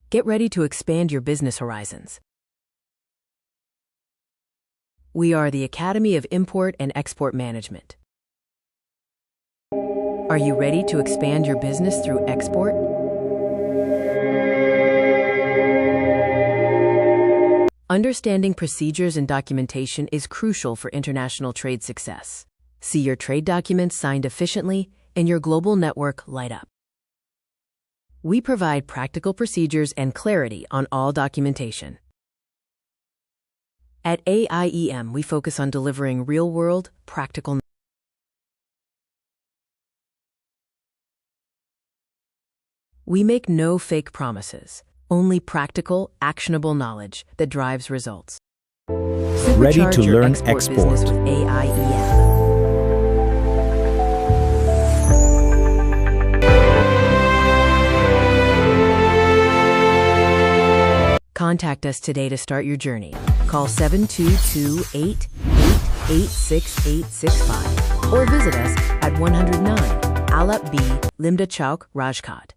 Get ready to expand your business horizons. We are the Academy of Import and Export Management. Are you ready to expand your business through export? Understanding procedures and documentation is crucial for international trade success. See your trade documents signed efficiently and your global network light up. We provide practical procedures and clarity on all documentation. At AIEM, we focus on delivering real-world, practical. We make no fake promises, only practical, actionable knowledge that drives results. Ready to Supercharge your learn business export. with AIEM. Contact us today to start your journey. Call 722-888-66865 or visit us at 109 Alap B, Limda Chowk, Rajkot.